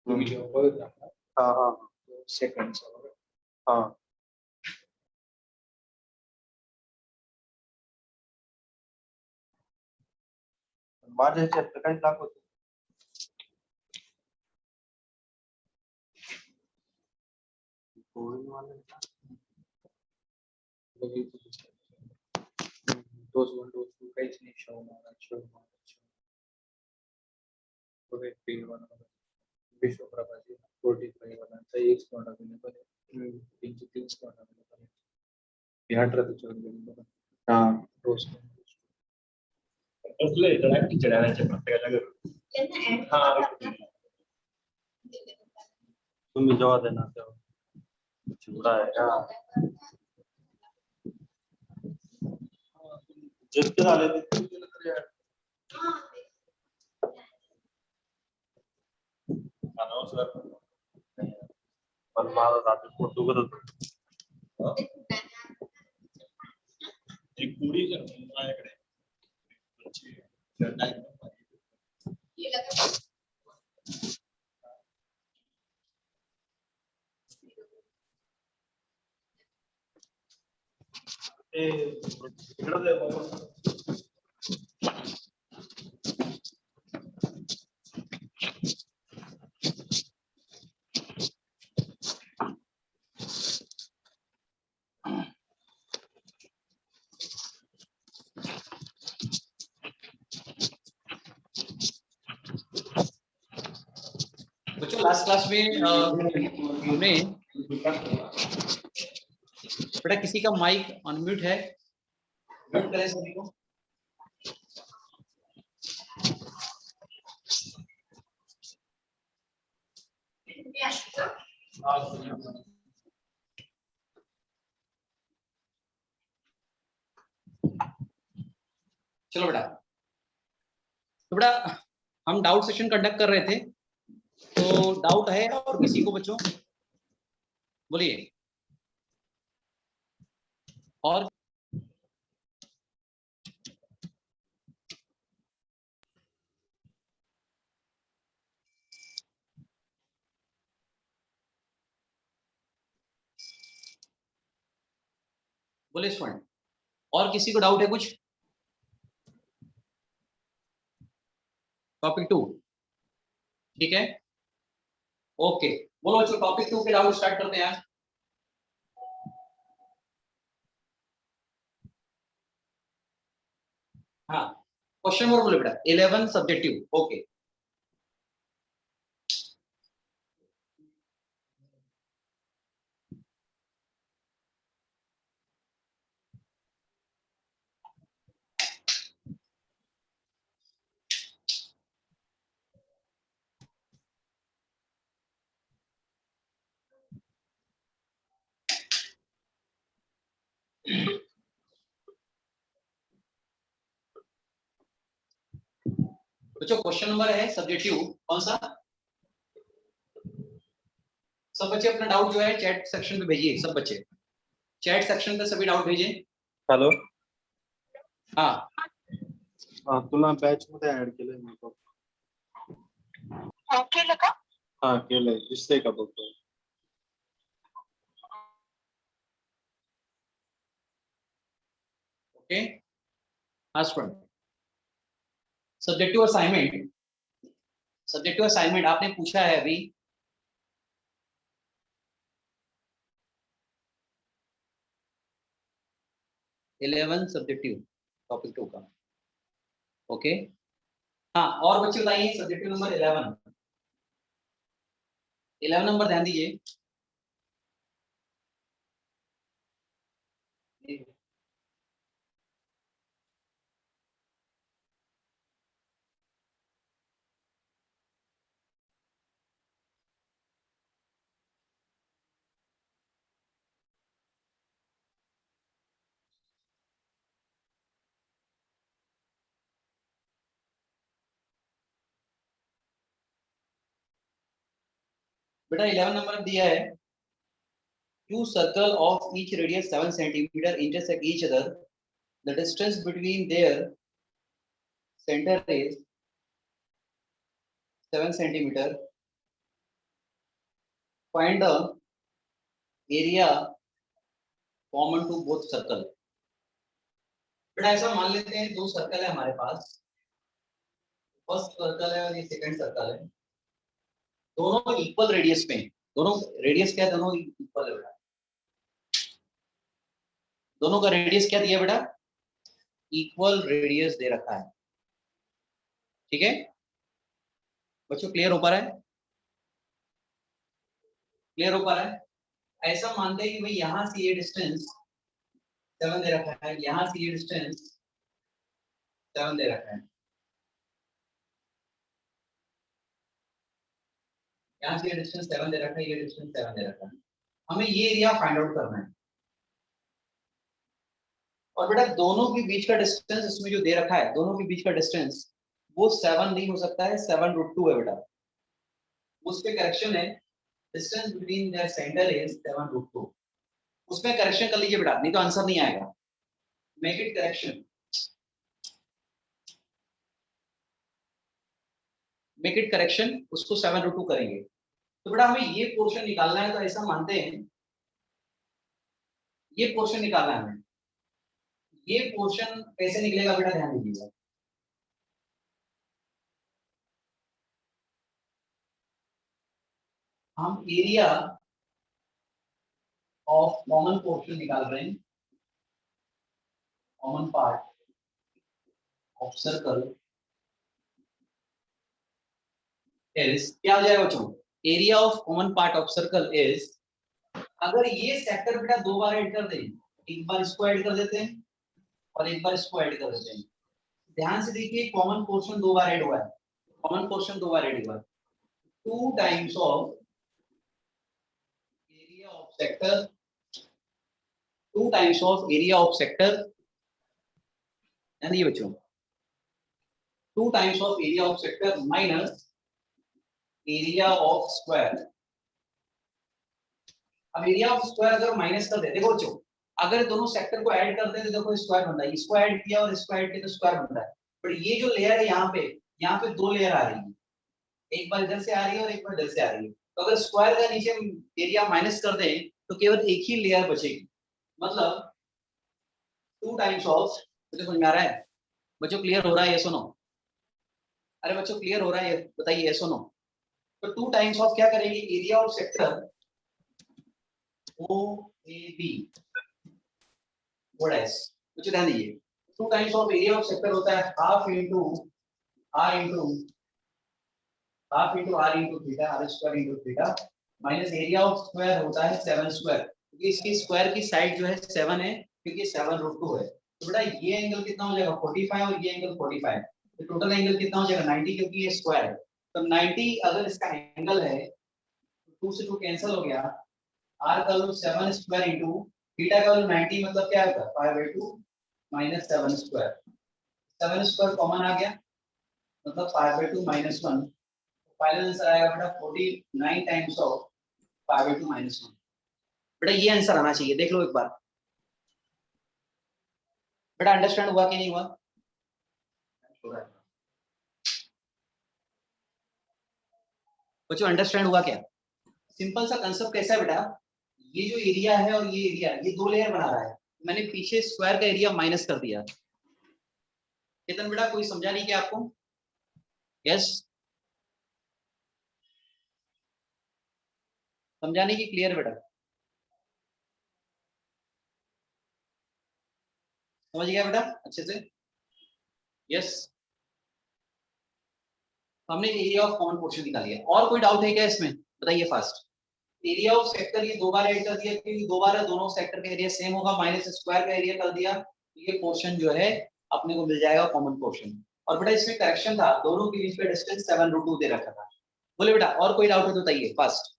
तुम्ही जेव्हा बघत राहता सेकंड माझ्या ह्याच्यात तर काही दाखवत डोस 1 डोस 2 काहीच नाही शो विश्वप्रभाची 45 वालांचा एक स्पॉट अवेलेबल आहे. 3 स्पॉट अवेलेबल आहे. 18 डोस असले तर ऍक्टिंग चढायचे प्रत्येकाच्या घरी. तुम्ही जेव्हा देणार तेव्हा चिवडा आहे का जितके झाले तितके केलं तरी पण माझा रात्री पोट दुखत होतं. एक पुडी माझ्याकडे बच्चों लास्ट क्लास में हमने बेटा किसी का माइक अनम्यूट है, म्यूट करें सभी को। चलो बेटा, तो बेटा हम डाउट सेशन कंडक्ट कर रहे थे, तो डाउट है और किसी को बच्चों बोलिए। और बोले स्वर्ण, और किसी को डाउट है कुछ? टॉपिक 2 ठीक है, ओके बोलो बच्चों टॉपिक 2 के डाउट स्टार्ट करते हैं। हाँ क्वेश्चन नंबर बोले बेटा 11 सब्जेक्टिव। ओके बच्चों क्वेश्चन नंबर है सब्जेक्टिव कौन सा? सब बच्चे अपना डाउट जो है चैट सेक्शन पे भेजिए। सब बच्चे चैट सेक्शन पे सभी डाउट भेजिए। हॅलो हाँ तुला बॅच मध्ये ऍड केलंय मी बघ. केलं का? हा केलंय, दिसतंय का बघतो. ओके हाँ स्टूडेंट सब्जेक्टिव असाइनमेंट आपने पूछा है अभी। इलेवन सब्जेक्टिव टॉपिक 2 का। ओके हाँ और बच्चे बताइए सब्जेक्टिव नंबर 11 नंबर ध्यान दीजिए। बेटा 11 नंबर दिया है, two circle of each radius 7 centimeter intersect each other. The distance between their center is 7 centimetre, find the area common to both circle. बेटा ऐसा मान लेते हैं दो सर्कल है हमारे पास, फर्स्ट सर्कल है और ये सेकंड सर्कल है, दोनों इक्वल रेडियस में, दोनों रेडियस क्या है, दोनों इक्वल है बेटा। दोनों का रेडियस क्या दिया बेटा, इक्वल रेडियस दे रखा है, ठीक है बच्चों, क्लियर हो पा रहा है, क्लियर हो पा रहा है। ऐसा मानते हैं कि भाई यहां से ये डिस्टेंस 7 दे रखा है, यहां से ये डिस्टेंस 7 दे रखा है, यहाँ से ये डिस्टेंस 7 दे रखा है, ये डिस्टेंस 7 दे रखा है, हमें ये एरिया फाइंड आउट करना है। और बेटा दोनों के बीच का डिस्टेंस इसमें जो दे रखा है, दोनों के बीच का डिस्टेंस वो 7 नहीं हो सकता है, 7√2 है बेटा, उस पे करेक्शन है, distance between their centre is 7√2, उसमें करेक्शन कर लीजिए बेटा, नहीं तो आंसर नहीं आएगा। Make it correction, make it correction, उसको 7√2 करेंगे। तो बेटा हमें ये पोर्शन निकालना है, तो ऐसा मानते हैं ये पोर्शन निकालना है हमें। ये पोर्शन कैसे निकलेगा बेटा, ध्यान दीजिएगा। हम एरिया ऑफ कॉमन पोर्शन निकाल रहे हैं, common part of circle is, क्या हो जाएगा बच्चों, area of common part of circle is, अगर ये सेक्टर बेटा दो बार ऐड कर दें, एक बार इसको ऐड कर देते हैं और एक बार इसको ऐड कर देते हैं, ध्यान से देखिए कॉमन पोर्शन दो बार ऐड हुआ है, कॉमन पोर्शन दो बार ऐड हुआ है, 2 times of area of sector, 2 times of area of sector, यानी ये बच्चों 2 times of area of sector minus area of square. अब एरिया ऑफ स्क्वायर अगर माइनस कर दे, देखो बच्चों अगर दोनों सेक्टर को ऐड करते हैं तो देखो स्क्वायर बनता है, इसको ऐड किया और इसको ऐड किया तो स्क्वायर बनता है, पर ये जो लेयर है यहाँ पे दो लेयर आ रही है, एक बार इधर से आ रही है और एक बार इधर से आ रही है, तो अगर स्क्वायर का नीचे एरिया माइनस कर दें तो केवल एक ही लेयर बचेगी, मतलब 2 टाइम्स ऑफ, मुझे समझ में आ रहा है बच्चों, क्लियर हो रहा है ये सुनो, अरे बच्चों क्लियर हो रहा है बताइए ये सुनो। तो 2 टाइम्स ऑफ क्या करेंगे, एरिया ऑफ सेक्टर OAB कुछ ध्यान दीजिए, 2 times of area of sector होता है half into r into theta, r square into theta, minus area of square होता है 7 स्क्वायर, क्योंकि इसकी स्क्वायर की साइड जो है 7 है, क्योंकि 7√2 है, तो बेटा ये एंगल कितना हो जाएगा 45 और ये एंगल 45, तो टोटल एंगल कितना हो जाएगा 90, क्योंकि ये स्क्वायर है, तो 90 अगर इसका एंगल है, 2 से 2 कैंसिल हो गया, r का वैल्यू 7 स्क्वायर इंटू थीटा का वैल्यू 90, मतलब क्या होगा 5/2 माइनस 7 स्क्वायर, 7 स्क्वायर कॉमन आ गया, मतलब 5/2 माइनस 1, फाइनल आंसर आएगा बेटा 49 टाइम्स ऑफ 5/2 माइनस 1। बेटा ये आंसर आना चाहिए, देख लो एक बार बेटा, अंडरस्टैंड हुआ कि नहीं हुआ, बच्चों अंडरस्टैंड हुआ क्या? सिंपल सा कंसेप्ट कैसा है बेटा, ये जो एरिया है और ये एरिया, ये दो लेयर बना रहा है, मैंने पीछे स्क्वायर का एरिया माइनस कर दिया, चेतन बेटा कोई समझा नहीं क्या आपको? यस, समझाने की क्लियर बेटा, समझ गया बेटा अच्छे से? यस, हमने एरिया ऑफ कॉमन पोर्शन निकाल लिया, और कोई डाउट है क्या इसमें, बताइए फास्ट। एरिया ऑफ सेक्टर ये दो बार ऐड कर दिया, क्योंकि दो बार है, दोनों सेक्टर का एरिया सेम होगा, माइनस स्क्वायर का एरिया कर दिया, ये पोर्शन जो है अपने को मिल जाएगा कॉमन पोर्शन। और बेटा इसमें करेक्शन था, दोनों के बीच में डिस्टेंस 7√2 दे रखा था। बोले बेटा और कोई डाउट है तो बताइए फास्ट,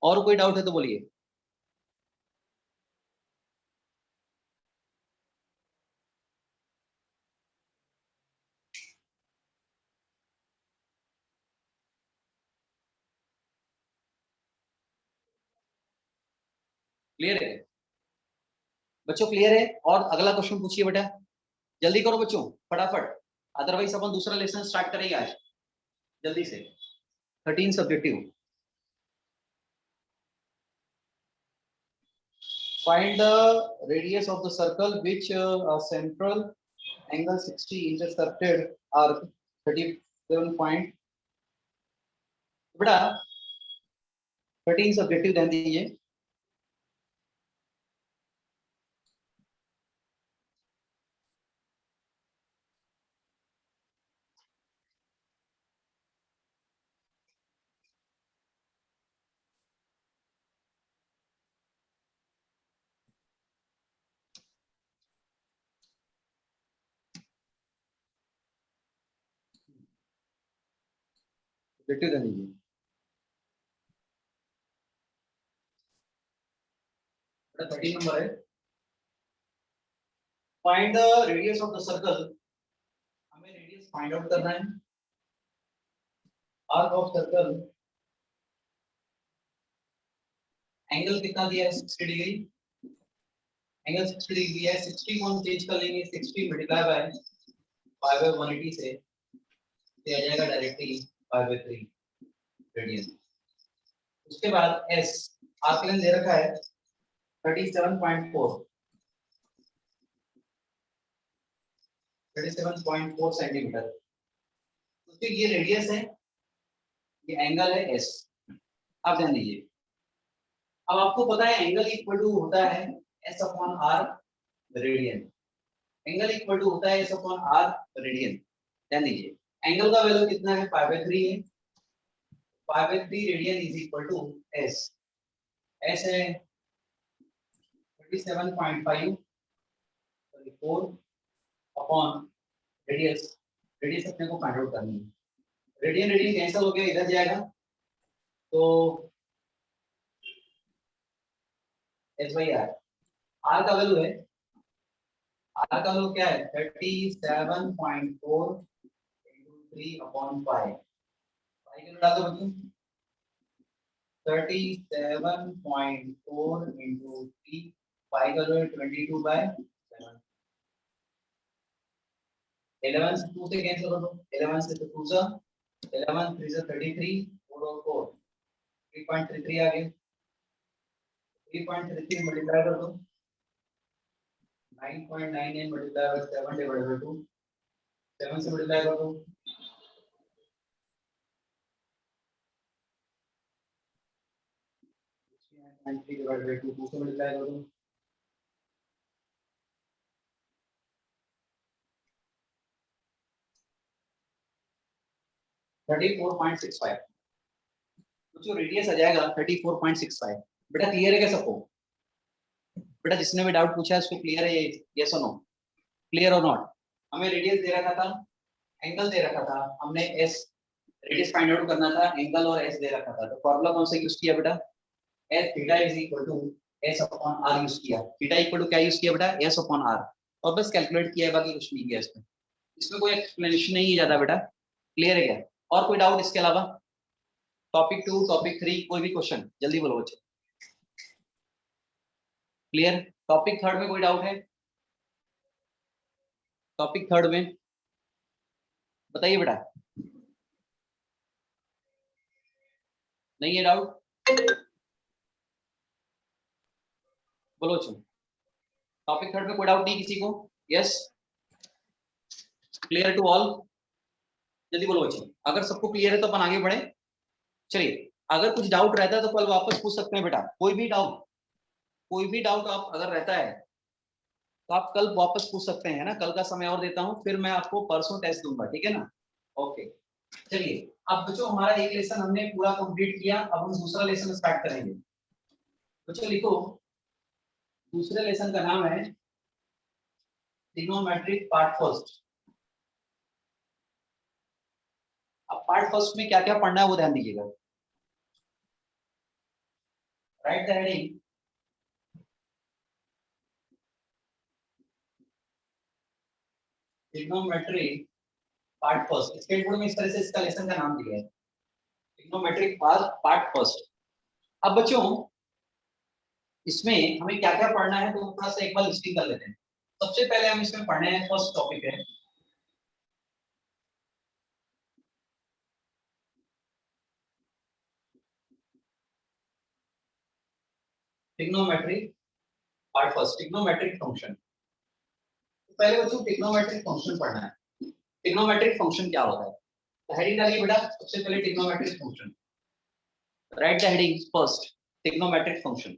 और कोई डाउट है तो बोलिए। क्लियर है बच्चों, क्लियर है? और अगला क्वेश्चन पूछिए बेटा, जल्दी करो बच्चों फटाफट, अदरवाइज अपन दूसरा लेसन स्टार्ट करेंगे आज। जल्दी से 13 subjective. Find the radius of the circle which central angle 60 intercepted are 37 point। बेटा 13 सब्जेक्टिव ध्यान दीजिए। सब्जेक्टिव ध्यान दीजिए। बेटा 13 नंबर है। Find the radius of the circle. हमें रेडियस फाइंड आउट करना है। आर्क ऑफ सर्कल एंगल कितना दिया है 60 डिग्री। एंगल 60 डिग्री है। 60 को हम चेंज कर लेंगे 60 मल्टीप्लाई बाय पाई बाय 180 से ये आ जाएगा डायरेक्टली पाई बाय 3 रेडियन। उसके बाद s आर्क लेंथ दे रखा है 37.4 सेंटीमीटर। उसके ये रेडियस है, ये एंगल है s। आप ध्यान दीजिए। अब आपको पता है एंगल इक्वल टू होता है s upon r radian. Angle equal to होता है s अपॉन r रेडियन। ध्यान दीजिए एंगल का वैल्यू कितना है पाई बाय 3 है। Pi by 3 radian is equal to s। s है 37.5 4 अपॉन रेडियस। रेडियस अपने को फाइंड आउट करनी है। रेडियन रेडियन कैंसिल हो गया, इधर जाएगा तो s बाई r। r का वैल्यू है, r का वैल्यू क्या है 37.4 3 अपॉन 5। पाई के डाल दो बच्चों 37.4 into 3 पाई का वैल्यू 22/7। 11 से 2 से कैंसिल कर दो। 11 से तो 2 सा 11 3 से 33 4 और 4 3.33 आ गए। 3.33 मल्टीप्लाई कर दो 9.98 मल्टीप्लाई बाय 7 डिवाइडेड बाय 2। 7 से मल्टीप्लाई कर दो 93 डिवाइडेड बाय 2। 2 से मल्टीप्लाई कर दो 34.65। तो जो रेडियस आ जाएगा 34.65। बेटा क्लियर है क्या सबको? बेटा जिसने भी डाउट पूछा है उसको क्लियर है यस और नो? क्लियर और नॉट? हमें रेडियस दे रखा था, एंगल दे रखा था, हमने एस रेडियस फाइंड आउट करना था, एंगल और एस दे रखा था। तो फॉर्मूला कौन सा यूज किया बेटा? S theta is equal to S upon R use किया। थीटा इक्वल टू क्या यूज किया बेटा? S upon R. और बस कैलकुलेट किया है, बाकी कुछ नहीं किया इसमें। इसमें कोई एक्सप्लेनेशन नहीं है ज्यादा बेटा। क्लियर है क्या? और कोई डाउट इसके अलावा? टॉपिक 2 टॉपिक 3 कोई भी क्वेश्चन जल्दी बोलो बच्चे। क्लियर? टॉपिक 3 में कोई डाउट है? टॉपिक 3 में बताइए बेटा। नहीं है डाउट? बोलो बच्चों। टॉपिक 3 में कोई डाउट नहीं किसी को? Yes clear to all? जल्दी बोलो बच्चों। अगर सबको क्लियर है तो अपन आगे बढ़े। चलिए अगर कुछ डाउट रहता है तो कल वापस पूछ सकते हैं बेटा। कोई भी डाउट आप अगर रहता है तो आप कल वापस पूछ सकते हैं ना। कल का समय और देता हूं, फिर मैं आपको परसों टेस्ट दूंगा, ठीक है ना? ओके चलिए अब बच्चों हमारा एक लेसन हमने पूरा कंप्लीट किया। अब हम दूसरा लेसन स्टार्ट करेंगे। बच्चों लिखो दूसरे लेसन का नाम है ट्रिग्नोमेट्रिक पार्ट फर्स्ट। अब पार्ट फर्स्ट में क्या क्या पढ़ना है वो ध्यान दीजिएगा। Right the heading trigonometric part first. State board में इस तरह से इसका लेसन का नाम दिया है ट्रिग्नोमेट्रिक पार्ट फर्स्ट। अब बच्चों इसमें हमें क्या क्या पढ़ना है तो थोड़ा सा एक बार लिस्टिंग कर लेते हैं। सबसे पहले हम इसमें पढ़ने हैं फर्स्ट टॉपिक है trigonometric part first, trigonometric function. पहले बच्चों ट्रिग्नोमेट्रिक फंक्शन पढ़ना है। ट्रिग्नोमेट्रिक फंक्शन क्या होता है? तो हेडिंग डालिए बेटा, सबसे पहले trigonometric function, right the heading first, trigonometric function.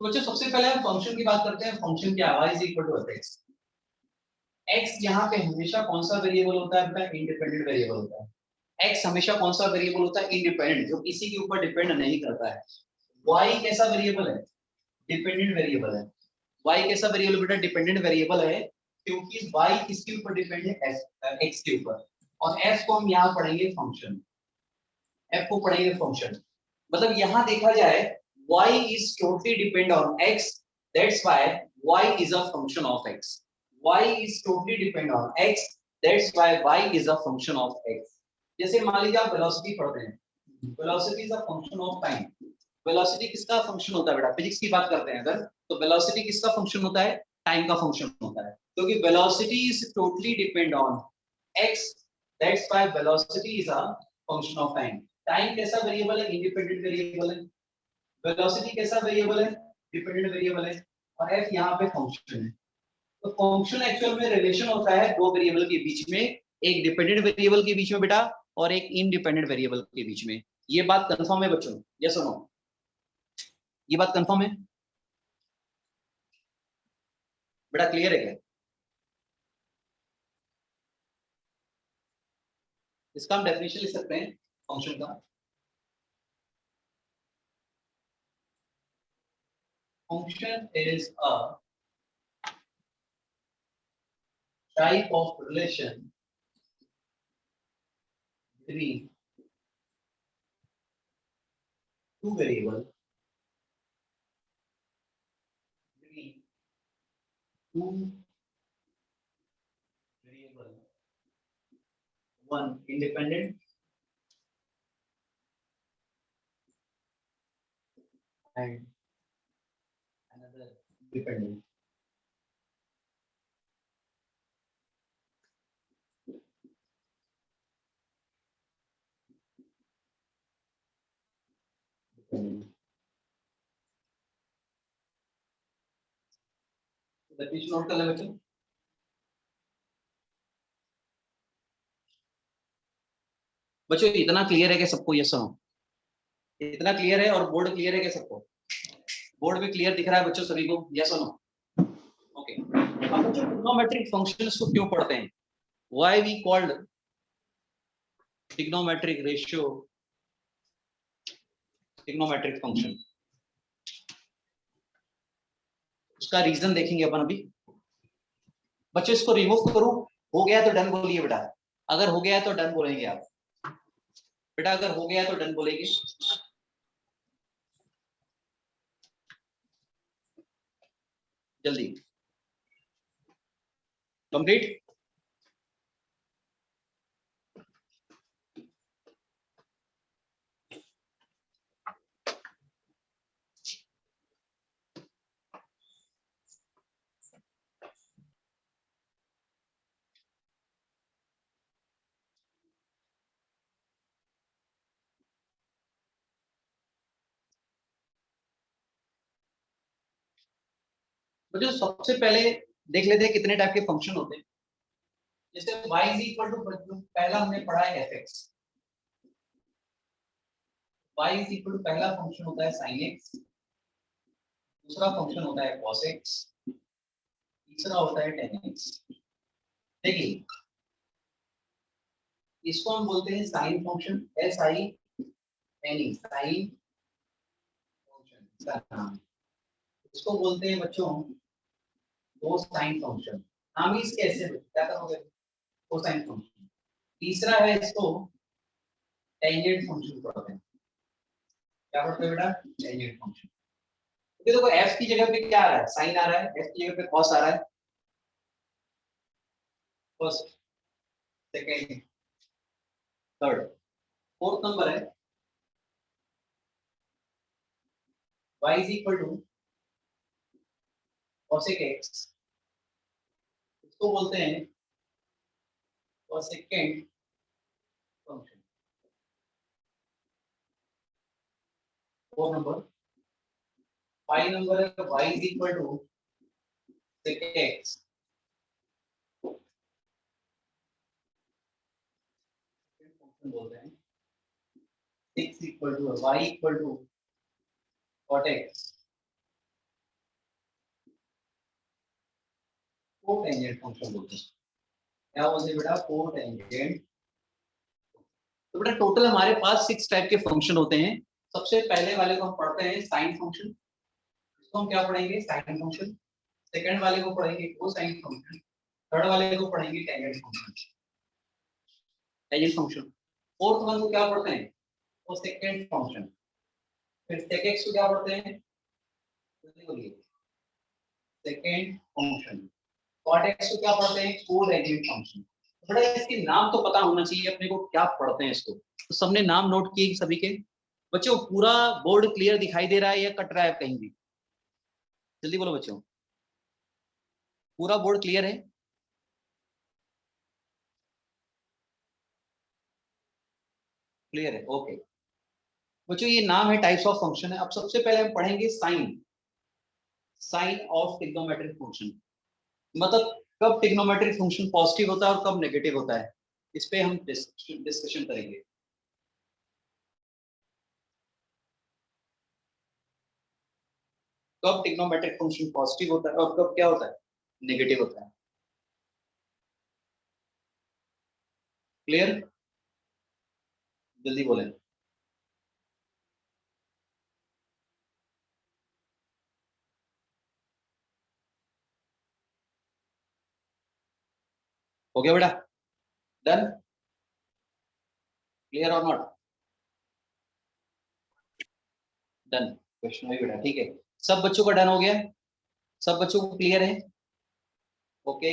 तो बच्चों सबसे पहले हम फंक्शन की बात करते हैं। फंक्शन क्या है? y is equal to fx। x यहाँ पे हमेशा कौन सा वेरिएबल होता है बेटा? इंडिपेंडेंट वेरिएबल होता है। x हमेशा कौन सा वेरिएबल होता है? इंडिपेंडेंट, जो किसी के ऊपर डिपेंड नहीं करता है। y कैसा वेरिएबल है? डिपेंडेंट वेरिएबल है। y कैसा वेरिएबल बेटा? डिपेंडेंट वेरिएबल है, क्योंकि y किसके ऊपर डिपेंड है? x के ऊपर। और f को हम यहाँ पढ़ेंगे फंक्शन, f को पढ़ेंगे फंक्शन। मतलब यहाँ देखा जाए y is totally depend on x, that's why y is a function of x. y is totally depend on x, that's why y is a function of x. जैसे मान लीजिए आप वेलोसिटी पढ़ते हैं, velocity is a function of time. Velocity किसका function होता है बेटा? फिजिक्स की बात करते हैं अगर, तो वेलोसिटी किसका फंक्शन होता है? टाइम का फंक्शन होता है, क्योंकि velocity is totally depend on x, that's why velocity is a function of time. Time कैसा वेरिएबल है? इंडिपेंडेंट वेरिएबल है। वेलोसिटी कैसा वेरिएबल है? डिपेंडेंट वेरिएबल है। और f यहाँ पे फंक्शन है। तो फंक्शन एक्चुअल में रिलेशन होता है दो वेरिएबल के बीच में, एक डिपेंडेंट वेरिएबल के बीच में बेटा, और एक इंडिपेंडेंट वेरिएबल के बीच में। ये बात कंफर्म है बच्चों? यस और नो? ये बात कंफर्म है बेटा? क्लियर है क्या? इसका हम डेफिनेशन लिख सकते हैं फंक्शन का। Function is a type of relation between two variables, between two variables, one independent and another dependent. Definition note कर ले बच्चों। बच्चों इतना क्लियर है कि सबको? यस सुनो, इतना क्लियर है? और बोर्ड क्लियर है क्या सबको? बोर्ड में क्लियर दिख रहा है बच्चों सभी को? यस सुनो, ओके। अब बच्चों ट्रिग्नोमेट्रिक फंक्शंस को क्यों पढ़ते हैं? Why we called trigonometric ratio trigonometric function? उसका रीजन देखेंगे अपन अभी। बच्चों इसको रिमूव करूं? हो गया तो डन बोलिए बेटा। अगर हो गया तो डन बोलेंगे आप बेटा, अगर हो गया तो डन बोलेंगे। जल्दी कंप्लीट। बच्चों सबसे पहले देख लेते हैं कितने टाइप के फंक्शन होते हैं। जैसे y इज इक्वल टू, पहला हमने पढ़ा है fx। y is equal to पहला फंक्शन होता है sin x, दूसरा फंक्शन होता है cos x, तीसरा होता है tan x। देखिए इसको हम बोलते हैं sine function, S I N E, sine function इसका नाम। इसको बोलते हैं बच्चों कोसाइन फंक्शन। नाम ही इसके ऐसे क्या करोगे? Cosine function. तीसरा है इसको टेंजेंट फंक्शन पढ़ते हैं। क्या पढ़ते हैं बेटा? Tangent function. तो देखो f की जगह पे क्या आ रहा है? साइन आ रहा है, f की जगह पे cos आ रहा है। First, second, third, fourth number है y is equal to cosec x। इसको बोलते हैं cosecant function. Fourth number five number है y is equal to sec x function बोलते हैं 6 equal to y equal to cot x cotangent function बोलते हैं। क्या बोलते हैं बेटा? कोटेंजेंट। तो बेटा टोटल हमारे पास 6 टाइप के फंक्शन होते हैं। सबसे पहले वाले को हम पढ़ते हैं साइन फंक्शन। इसको हम क्या पढ़ेंगे? Sine function. सेकंड वाले को पढ़ेंगे कोसाइन फंक्शन। थर्ड वाले को पढ़ेंगे tangent function. Tangent function. Fourth one को क्या पढ़ते हैं? वो सेकंड फंक्शन। फिर sec x को क्या पढ़ते हैं? जल्दी बोलिए। Second function. cot x को क्या पढ़ते हैं? Cotangent function. बड़ा इसके नाम तो पता होना चाहिए अपने को, क्या पढ़ते हैं इसको। तो सबने नाम नोट किए सभी के? बच्चों पूरा बोर्ड क्लियर दिखाई दे रहा है या कट रहा है कहीं भी? जल्दी बोलो बच्चों, पूरा बोर्ड क्लियर है? क्लियर है, ओके। बच्चों ये नाम है, टाइप्स ऑफ फंक्शन है। अब सबसे पहले हम पढ़ेंगे sign. Sign of trigonometric function, मतलब कब ट्रिग्नोमेट्रिक फंक्शन पॉजिटिव होता है और कब नेगेटिव होता है, इस पे हम डिस्कशन करेंगे। कब ट्रिग्नोमेट्रिक फंक्शन पॉजिटिव होता है और कब क्या होता है? नेगेटिव होता है। क्लियर? जल्दी बोलें। हो गया बेटा? डन? क्लियर और नॉट? डन? क्वेश्चन है बेटा, ठीक है। सब बच्चों का डन हो गया? सब बच्चों को क्लियर है? ओके।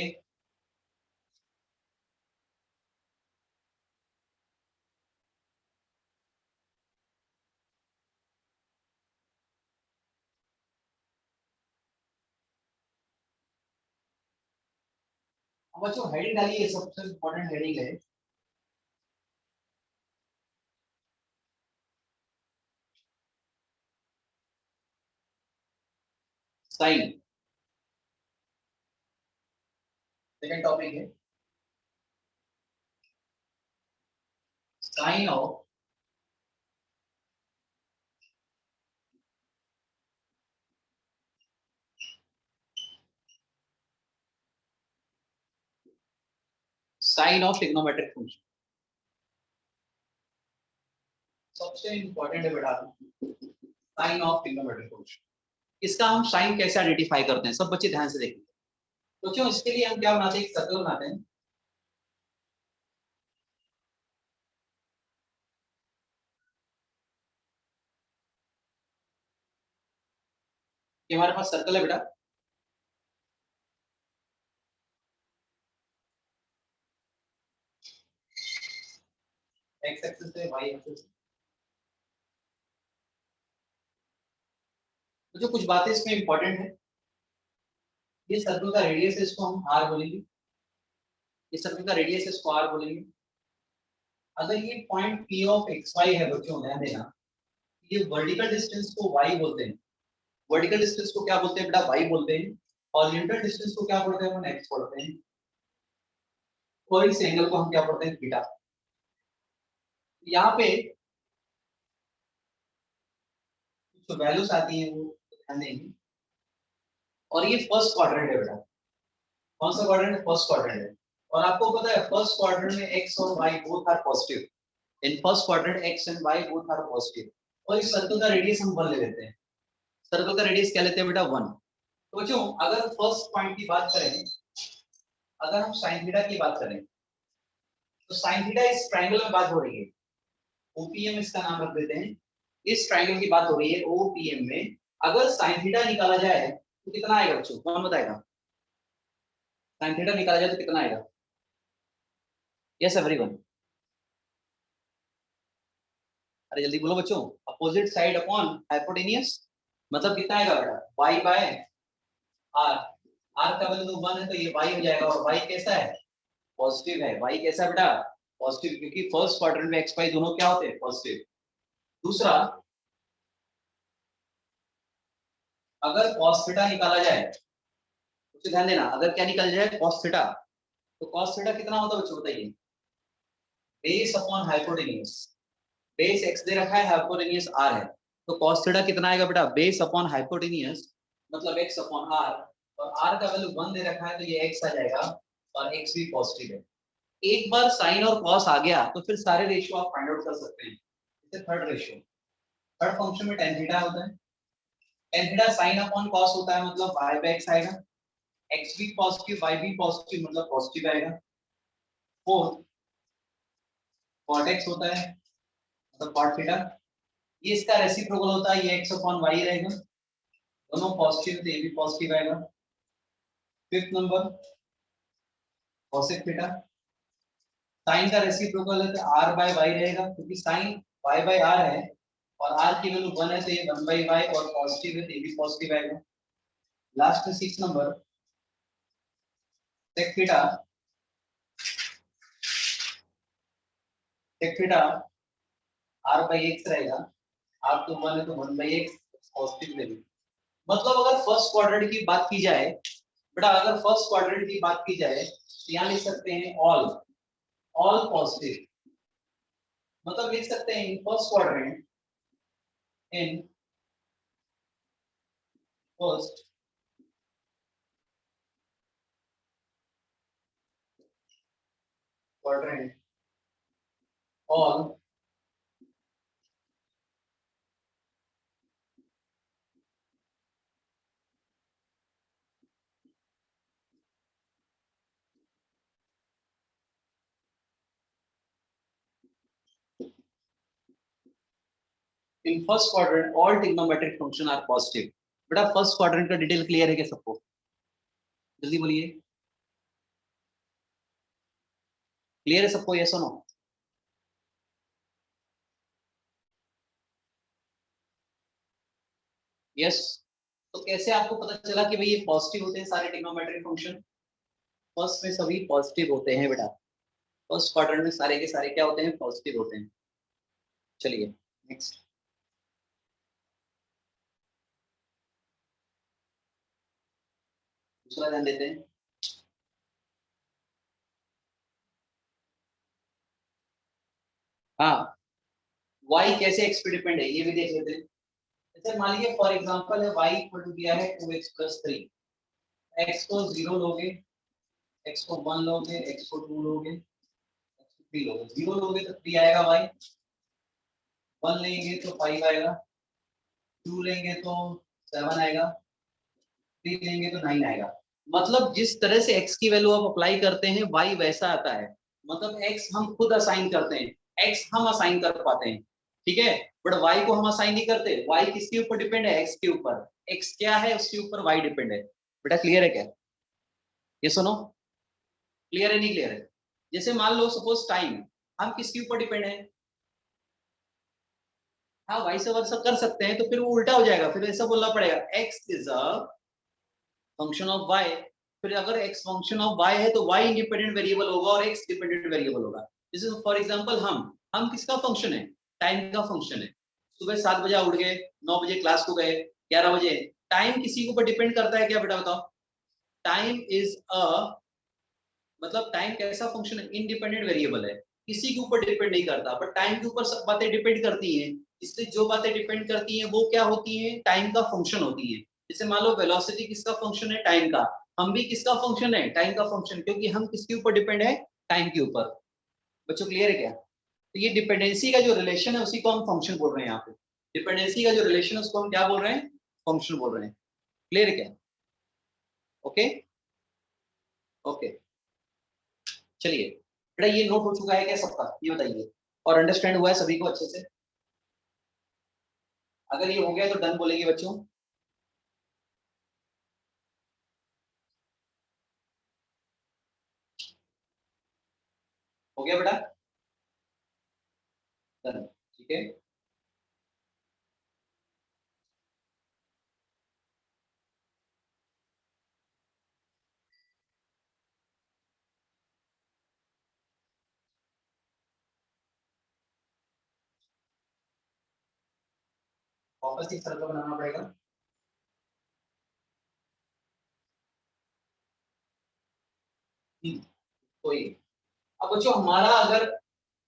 अब बच्चों हेडिंग डालिए, सबसे इम्पोर्टेंट हेडिंग है साइन। सेकंड टॉपिक है sign of sign of trigonometric function. सबसे इम्पोर्टेंट है बेटा साइन ऑफ ट्रिग्नोमेट्रिक फंक्शन। इसका हम साइन कैसे आइडेंटिफाई करते हैं, सब बच्चे ध्यान से देखें। तो क्यों इसके लिए हम क्या बनाते हैं? एक सर्कल बनाते हैं। कि हमारे पास सर्कल है बेटा, एक्स एक्सिस है, वाई एक्सिस। तो जो कुछ बातें इसमें इंपॉर्टेंट है, ये सर्कल का रेडियस है, इसको हम आर बोलेंगे। ये सर्कल का रेडियस है, इसको आर बोलेंगे। अगर ये point P of X Y है बच्चों, ध्यान देना, ये वर्टिकल डिस्टेंस को वाई बोलते हैं। वर्टिकल डिस्टेंस को क्या बोलते हैं बेटा? वाई बोलते हैं। और न्यूट्रल डिस्टेंस को क्या बोलते हैं? अपन एक्स बोलते हैं। और इस एंगल को हम क्या बोलते हैं? थीटा। यहाँ पे कुछ वैल्यूज आती हैं, वो ध्यान देंगे। और ये फर्स्ट क्वाड्रेंट है बेटा। कौन सा क्वाड्रेंट? फर्स्ट क्वाड्रेंट है। और आपको पता है फर्स्ट क्वाड्रेंट में एक्स और Y both are positive. In first quadrant X and Y both are positive. और इस सर्कल का रेडियस हम 1 ले लेते हैं। सर्कल का रेडियस क्या लेते हैं बेटा? 1। तो बच्चों अगर फर्स्ट पॉइंट की बात करें, अगर हम साइन थीटा की बात करें, तो साइन थीटा इस ट्रायंगल में बात हो रही है। ओपीएम इसका नाम रख देते हैं। इस ट्रायंगल की बात हो रही है ओपीएम में। अगर साइन थीटा निकाला जाए तो कितना आएगा बच्चों? कौन बताएगा? साइन थीटा निकाला जाए तो कितना आएगा? यस एवरीवन, अरे जल्दी बोलो बच्चों। अपोजिट साइड अपॉन हाइपोटेनियस, मतलब कितना आएगा बेटा? y बाय आर। आर का वैल्यू 1 है तो ये y हो जाएगा। और y कैसा है? पॉजिटिव है। y कैसा है बेटा? पॉजिटिव, क्योंकि फर्स्ट क्वाड्रेंट में x y दोनों क्या होते हैं? पॉजिटिव। दूसरा, अगर cos थीटा निकाला जाए, उसे ध्यान देना, अगर क्या निकल जाए cos थीटा, तो cos थीटा कितना होता है बच्चों बताइए, base upon hypotenuse, base x दे रखा है, हाइपोटेन्यूज r है, तो cos थीटा कितना आएगा बेटा, बेस अपॉन हाइपोटेन्यूज मतलब x अपॉन r, और r का वैल्यू 1 दे रखा है तो ये x आ जाएगा और x भी पॉजिटिव है। एक बार साइन और cos आ गया तो फिर सारे रेशियो आप फाइंड आउट कर सकते हैं। जैसे थर्ड रेशियो, थर्ड फंक्शन में tan थीटा होता है, tan theta sin upon cos होता है मतलब y by x आएगा, x भी पॉजिटिव y भी पॉजिटिव मतलब पॉजिटिव आएगा। फोर्थ cot x होता है मतलब cot थीटा, ये इसका रेसिप्रोकल होता है, ये x अपॉन y रहेगा, दोनों पॉजिटिव तो ये भी पॉजिटिव आएगा। Fifth number cosec theta, sine का रेसिप्रोकल है तो r बाय y रहेगा, क्योंकि साइन y बाय r है और r की वैल्यू 1 है तो ये 1 बाय y, और पॉजिटिव है तो ये भी पॉजिटिव आएगा। लास्ट में 6 number sec theta, sec theta r by x रहेगा, r तो 1 है तो 1 बाय x पॉजिटिव वैल्यू। मतलब अगर फर्स्ट क्वाड्रेंट की बात की जाए बेटा, अगर फर्स्ट क्वाड्रेंट की बात की जाए तो यहाँ लिख सकते हैं ऑल, ऑल पॉजिटिव, मतलब लिख सकते हैं in first quadrant, in first quadrant all in first quadrant all trigonometric function are positive. बेटा फर्स्ट क्वाड्रेंट का डिटेल क्लियर है क्या सबको, जल्दी बोलिए, क्लियर है सबको, यस और नो? यस। तो कैसे आपको पता चला कि भाई ये पॉजिटिव होते हैं सारे ट्रिग्नोमेट्रिक फंक्शन? फर्स्ट में सभी पॉजिटिव होते हैं बेटा, फर्स्ट क्वाड्रेंट में सारे के सारे क्या होते हैं, पॉजिटिव होते हैं। चलिए नेक्स्ट, दूसरा ध्यान देते हैं। हाँ, y कैसे x पे डिपेंड है ये भी देख लेते हैं। जैसे मान लीजिए फॉर एग्जांपल है y इक्वल टू दिया है 2x प्लस 3, x को 0 लोगे, x को 1 लोगे, x को 2 लोगे, x को 3 लोगे, 0 लोगे तो 3 आएगा y, 1 लेंगे तो 5 आएगा, 2 लेंगे तो 7 आएगा, 3 लेंगे तो 9 आएगा। मतलब जिस तरह से x की वैल्यू आप अप्लाई करते हैं y वैसा आता है, मतलब x हम खुद असाइन करते हैं, x हम असाइन कर पाते हैं, ठीक है, बट y को हम असाइन नहीं करते, y किसके ऊपर डिपेंड है, x के ऊपर, x क्या है उसके ऊपर y डिपेंड है। बेटा क्लियर है क्या, ये सुनो, क्लियर है नहीं क्लियर है? जैसे मान लो सपोज टाइम, हम किसके ऊपर डिपेंड है, हाँ वाइस वर्सा कर सकते हैं, तो फिर वो उल्टा हो जाएगा, फिर ऐसा बोलना पड़ेगा x is a function of y, फिर अगर x फंक्शन ऑफ y है तो y इंडिपेंडेंट वेरिएबल होगा और x डिपेंडेंट वेरिएबल होगा। जैसे फॉर एग्जांपल हम किसका फंक्शन है, टाइम का फंक्शन है, सुबह 7 बजे उठ गए, 9 बजे क्लास को गए, 11 बजे, टाइम किसी के ऊपर डिपेंड करता है क्या बेटा बताओ? टाइम इज अ, मतलब टाइम कैसा फंक्शन है, इंडिपेंडेंट वेरिएबल है, किसी के ऊपर डिपेंड नहीं करता, बट टाइम के ऊपर सब बातें डिपेंड करती हैं, इसलिए जो बातें डिपेंड करती हैं वो क्या होती हैं, टाइम का फंक्शन होती है। जैसे मान लो वेलोसिटी किसका फंक्शन है, टाइम का, हम भी किसका फंक्शन है, टाइम का फंक्शन, क्योंकि हम किसके ऊपर डिपेंड है, टाइम के ऊपर। बच्चों क्लियर है क्या? तो ये डिपेंडेंसी का जो रिलेशन है उसी को हम फंक्शन बोल रहे हैं यहाँ पे, डिपेंडेंसी का जो रिलेशन है उसको हम क्या बोल रहे हैं, फंक्शन बोल रहे हैं। क्लियर है क्या? ओके, ओके, चलिए बेटा ये नोट हो चुका है क्या सबका, ये बताइए, और अंडरस्टैंड हुआ है सभी को अच्छे से? अगर ये हो गया तो डन बोलेंगे बच्चों। हो गया बेटा, डन, ठीक है। वापस एक सर्कल बनाना पड़ेगा। तो ये अब बच्चों हमारा अगर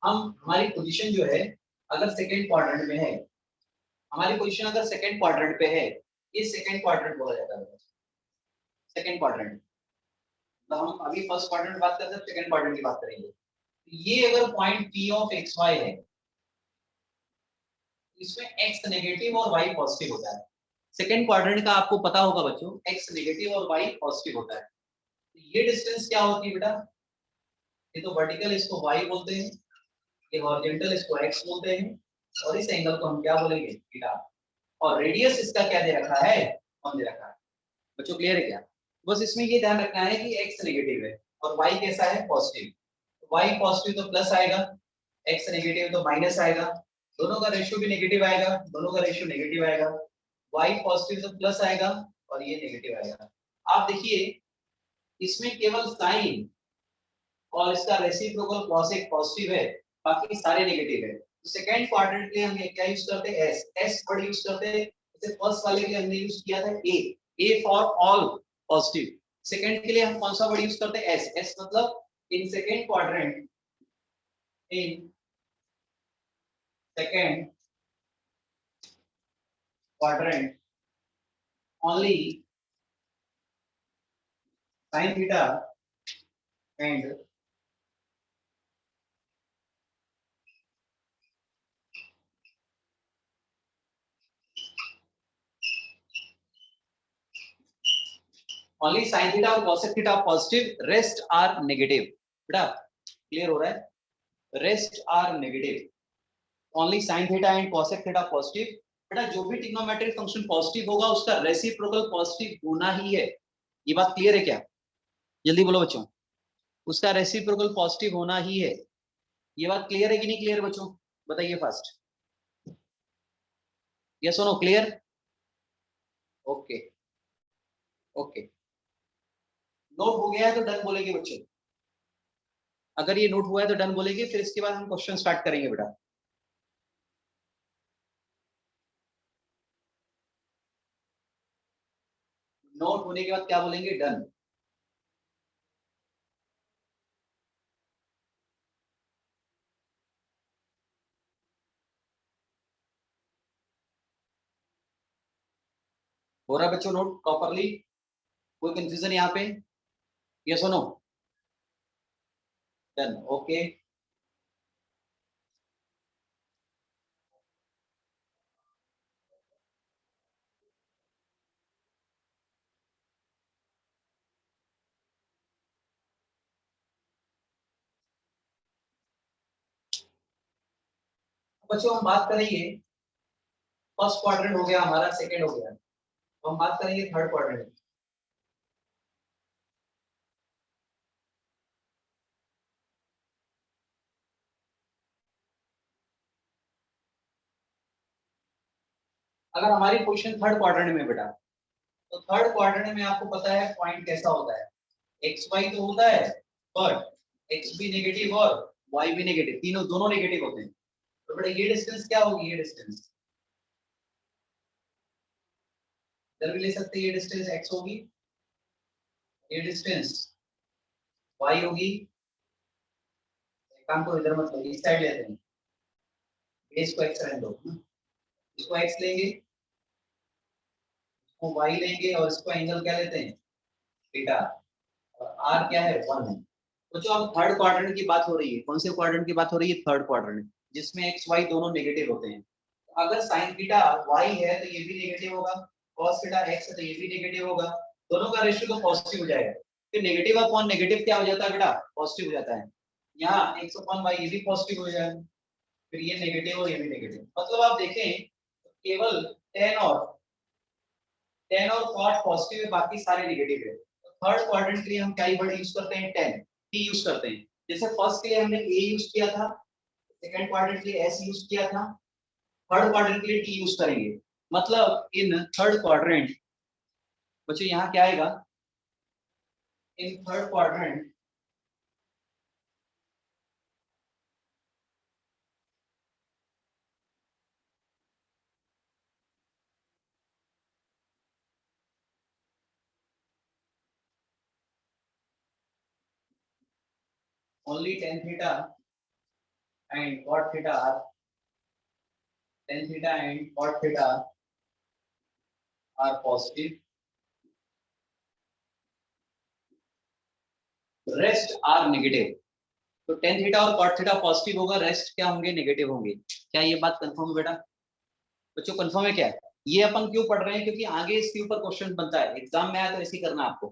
हम हमारी पोजीशन जो है अगर सेकंड क्वाड्रेंट में है, हमारी पोजीशन अगर सेकंड क्वाड्रेंट पे है, ये सेकंड क्वाड्रेंट बोला जाता है। सेकंड क्वाड्रेंट तो हम अभी फर्स्ट क्वाड्रेंट बात करते हैं, सेकंड क्वाड्रेंट की बात करेंगे। ये अगर point P of X Y है, इसमें x नेगेटिव और y पॉजिटिव होता है। सेकंड क्वाड्रेंट का आपको पता होगा बच्चों, x नेगेटिव और y पॉजिटिव होता है। ये डिस्टेंस क्या होती है बेटा? ये तो वर्टिकल इसको y बोलते हैं, ये हॉरिजॉन्टल इसको x बोलते हैं, और इस एंगल को हम क्या बोलेंगे? थीटा। और रेडियस इसका क्या दे रखा है? 1 दे रखा है। बच्चों क्लियर है क्या? बस इसमें ये ध्यान रखना है कि x नेगेटिव है और y कैसा है? पॉजिटिव। y पॉजिटिव तो प्लस आएगा, x नेगेटिव तो माइनस आएगा, दोनों का रेशियो भी नेगेटिव आएगा, दोनों का रेशियो नेगेटिव आएगा। y पॉजिटिव तो प्लस आएगा और ये नेगेटिव आएगा। आप देखिए इसमें केवल साइन और इसका रेसिप्रोकल cos एक पॉजिटिव है, बाकी सारे नेगेटिव है। तो सेकंड क्वाड्रेंट के लिए हम क्या यूज करते हैं? s वर्ड यूज करते हैं। जैसे फर्स्ट वाले के लिए हमने यूज किया था a for all positive. Second के लिए हम कौन सा वर्ड यूज करते हैं? s मतलब in second quadrant, in second quadrant only sin theta and only sin theta और cosec theta positive, rest are negative. बेटा क्लियर हो रहा है? Rest are negative. Only sin theta and cosec theta positive. बेटा जो भी trigonometric function positive होगा उसका रेसिप्रोकल पॉजिटिव होना ही है। ये बात क्लियर है क्या? जल्दी बोलो बच्चों, उसका रेसिप्रोकल पॉजिटिव होना ही है। ये बात क्लियर है कि नहीं क्लियर बच्चों? बताइए फर्स्ट। यस और no? Clear? Okay okay, note हो गया है तो डन बोलेंगे बच्चों। अगर ये नोट हुआ है तो डन बोलेंगे, फिर इसके बाद हम क्वेश्चन स्टार्ट करेंगे बेटा। नोट होने के बाद क्या बोलेंगे? डन। हो रहा है बच्चों नोट प्रॉपरली? कोई कंफ्यूजन यहाँ पे? यस और नो? Done okay. बच्चों हम बात करेंगे, फर्स्ट क्वाड्रेंट हो गया हमारा, सेकंड हो गया, तो हम बात करेंगे थर्ड क्वाड्रेंट। अगर हमारी पोजीशन थर्ड क्वाड्रेंट में बेटा, तो थर्ड क्वाड्रेंट में आपको पता है पॉइंट कैसा होता है? एक्स वाई तो होता है, बट एक्स भी नेगेटिव और वाई भी नेगेटिव, तीनों दोनों नेगेटिव होते हैं। तो बेटा ये डिस्टेंस क्या होगी? ये डिस्टेंस इधर भी ले सकते हैं, ये डिस्टेंस एक्स होगी, ये डिस्टेंस वाई होगी। एक काम को इधर मत लो, इस साइड लेते हैं, बेस को एक्स रहने दो, इसको एक्स लेंगे, इसको वाई लेंगे, और इसको एंगल क्या लेते हैं? थीटा। और आर क्या है? 1 है। तो जो अब थर्ड क्वाड्रेंट की बात हो रही है, कौन से क्वाड्रेंट की बात हो रही है? थर्ड क्वाड्रेंट, जिसमें एक्स वाई दोनों नेगेटिव होते हैं। तो अगर साइन थीटा वाई है तो ये भी नेगेटिव होगा, कॉस थीटा एक्स है तो ये भी नेगेटिव होगा, दोनों का रेशियो तो पॉजिटिव हो जाएगा। फिर नेगेटिव अपॉन नेगेटिव क्या हो जाता है बेटा? पॉजिटिव हो जाता है। यहाँ एक्स अपॉन वाई ये भी पॉजिटिव हो जाएगा, फिर ये नेगेटिव और ये भी नेगेटिव। मतलब आप देखें तो केवल टेन और कॉट पॉजिटिव है, बाकी सारे नेगेटिव है। तो थर्ड क्वाड्रेंट के लिए हम क्या वर्ड यूज करते हैं? टेन, टी यूज करते हैं। जैसे फर्स्ट के लिए हमने ए यूज किया था, सेकंड क्वाड्रेंट के लिए एस यूज किया था, थर्ड क्वाड्रेंट के लिए टी यूज करेंगे। मतलब इन थर्ड क्वाड्रेंट, बच्चों यहाँ क्या आएगा? In third quadrant only tan theta and cot theta are tan theta and cot theta are positive, rest are negative. तो tan थीटा और cot थीटा पॉजिटिव होगा, रेस्ट क्या होंगे, नेगेटिव होंगे। क्या ये बात कंफर्म है बेटा? बच्चों कंफर्म है क्या? ये अपन क्यों पढ़ रहे हैं? क्योंकि आगे इसके ऊपर क्वेश्चन बनता है, एग्जाम में आया तो ऐसे ही करना आपको,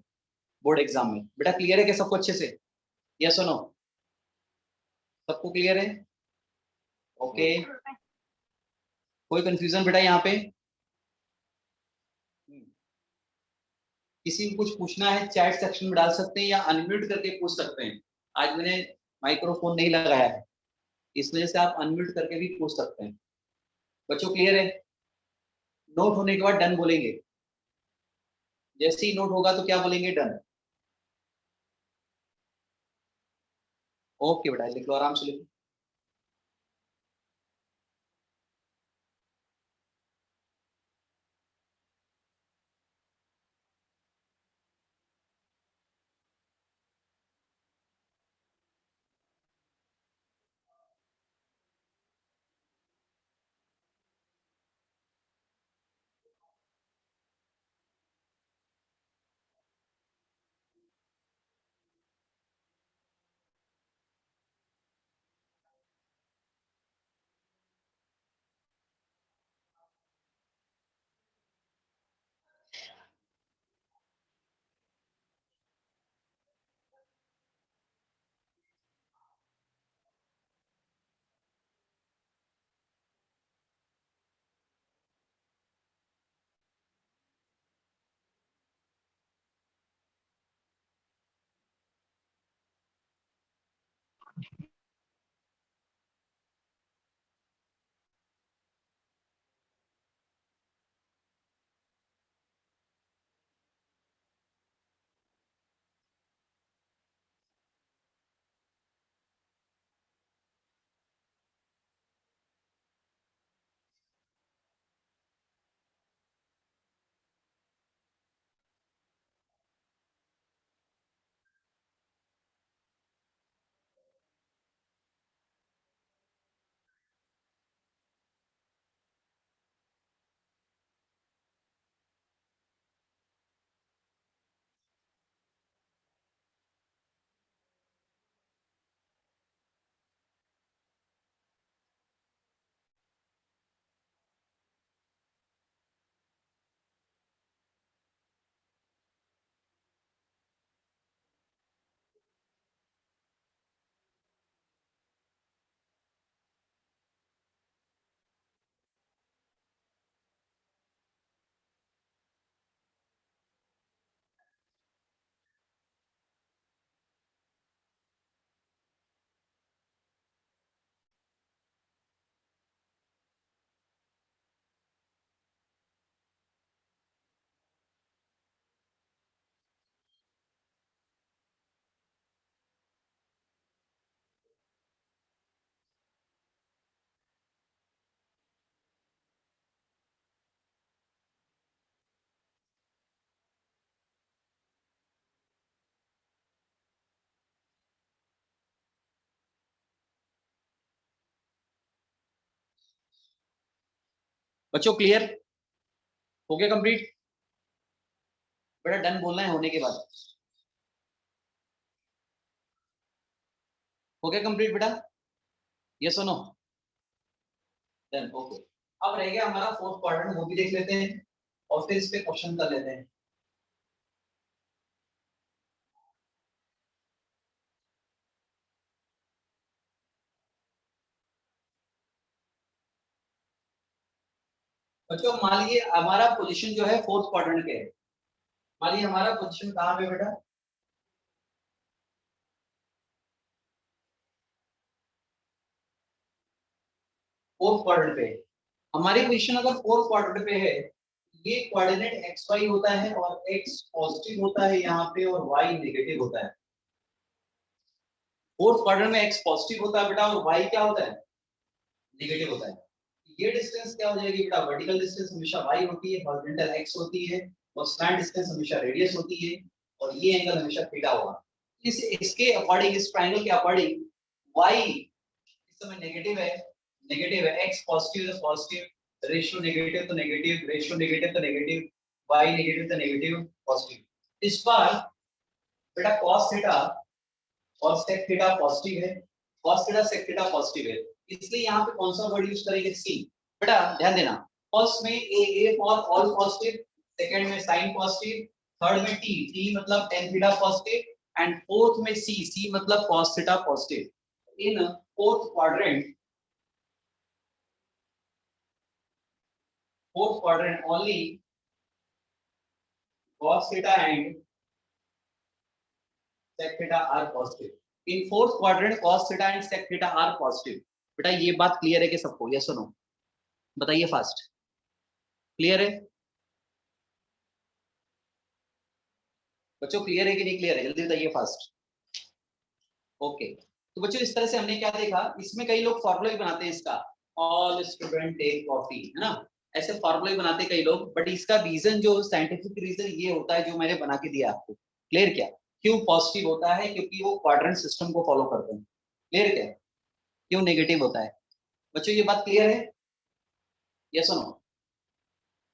बोर्ड एग्जाम में। बेटा क्लियर है क्या सबको अच्छे से? यस और नो? सबको क्लियर है? ओके, कोई कंफ्यूजन बेटा यहाँ पे? किसी को कुछ पूछना है चैट सेक्शन में डाल सकते हैं या अनम्यूट करके पूछ सकते हैं। आज मैंने माइक्रोफोन नहीं लगाया है, इस वजह से आप अनम्यूट करके भी पूछ सकते हैं। बच्चों क्लियर है? नोट होने के बाद डन बोलेंगे, जैसे ही नोट होगा तो क्या बोलेंगे, डन। ओके बेटा लिख लो, आराम से लिखो। बच्चों क्लियर हो गया कंप्लीट? बेटा डन बोलना है होने के बाद। हो गया कंप्लीट बेटा? यस और नो? Done, okay. अब रह गया हमारा फोर्थ क्वाड्रेंट, वो भी देख लेते हैं और फिर इस पे क्वेश्चन कर लेते हैं। बच्चों मान लीजिए हमारा पोजीशन जो है फोर्थ क्वाड्रेंट के है। मान लीजिए हमारा पोजीशन कहाँ पे बेटा? फोर्थ क्वाड्रेंट पे। हमारी पोजीशन अगर फोर्थ क्वाड्रेंट पे है, ये कोऑर्डिनेट एक्स वाई होता है और एक्स पॉजिटिव होता है यहाँ पे और वाई नेगेटिव होता है। फोर्थ क्वाड्रेंट में एक्स पॉजिटिव होता है बेटा और वाई क्या होता है, नेगेटिव होता है। ये डिस्टेंस क्या हो जाएगी बेटा? वर्टिकल डिस्टेंस हमेशा वाई होती है, हॉरिजॉन्टल एक्स होती है और स्लैंट डिस्टेंस हमेशा रेडियस होती है और ये एंगल हमेशा थीटा होगा। इसके अकॉर्डिंग, इस ट्रायंगल के अकॉर्डिंग y इस समय नेगेटिव है, x पॉजिटिव है पॉजिटिव, रेशियो नेगेटिव तो नेगेटिव, रेशियो नेगेटिव तो नेगेटिव, y नेगेटिव तो नेगेटिव पॉजिटिव। इस बार बेटा cos थीटा और sec थीटा पॉजिटिव है, cos theta sec theta positive है, इसलिए यहाँ पे कौन सा वर्ड यूज करेंगे? सी। बेटा ध्यान देना, फर्स्ट में ए फॉर ऑल पॉजिटिव, सेकंड में साइन पॉजिटिव, थर्ड में टी मतलब tan theta positive, and fourth में सी मतलब cos theta positive. In fourth quadrant only cos theta and sec theta are positive. In fourth quadrant cos theta and sec theta are positive. बेटा ये बात clear है कि सबको? Yes और no बताइए फास्ट। क्लियर है बच्चों? क्लियर है कि नहीं क्लियर है? जल्दी बताइए फास्ट। ओके, तो बच्चों इस तरह से हमने क्या देखा, इसमें कई लोग फॉर्मूला भी बनाते हैं इसका, ऑल स्टूडेंट टेक कॉफी, है ना, ऐसे फॉर्मूला भी बनाते हैं कई लोग, बट इसका रीजन जो साइंटिफिक रीजन ये होता है जो मैंने बना के दिया आपको। क्लियर क्या? क्यों पॉजिटिव होता है? क्योंकि वो क्वाड्रेंट सिस्टम को फॉलो करते हैं। क्लियर क्या? क्यों नेगेटिव होता है? बच्चों ये बात क्लियर है? यस और नो?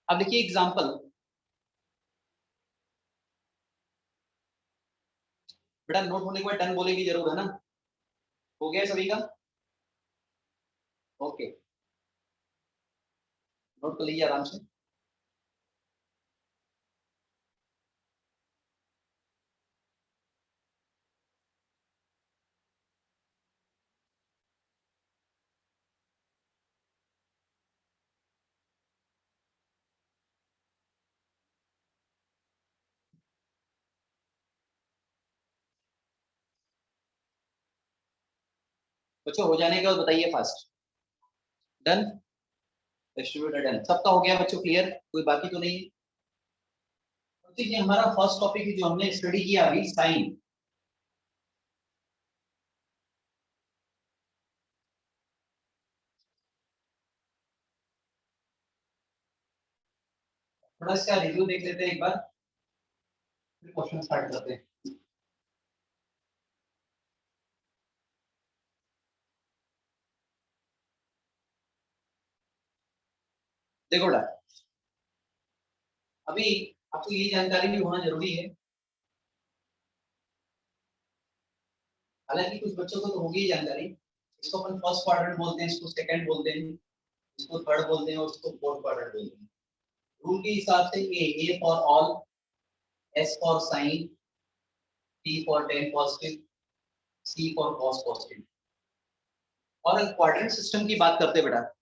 अब देखिए एग्जांपल, बेटा नोट होने के बाद डन बोलेगी जरूर, है ना? हो गया सभी का? ओके, नोट कर लीजिए आराम से। बच्चों हो जाने के बाद बताइए फास्ट। डन? डिस्ट्रीब्यूटर डन, सबका हो गया बच्चों? क्लियर? कोई बाकी तो नहीं है? ठीक है, हमारा फर्स्ट टॉपिक है जो हमने स्टडी किया अभी, साइन। थोड़ा इसका रिव्यू देख लेते हैं एक बार, फिर क्वेश्चन स्टार्ट करते हैं। देखो बेटा, अभी आपको ये जानकारी भी होना जरूरी है, हालांकि कुछ बच्चों को तो होगी ही जानकारी। इसको अपन फर्स्ट क्वाड्रेंट बोलते हैं, इसको सेकंड बोलते हैं, इसको थर्ड बोलते हैं और इसको फोर्थ क्वाड्रेंट बोलते हैं। रूल के हिसाब से A for all, S for sine, T for tan positive, C for cos positive. और क्वाड्रेंट सिस्टम की बात करते हैं बेटा,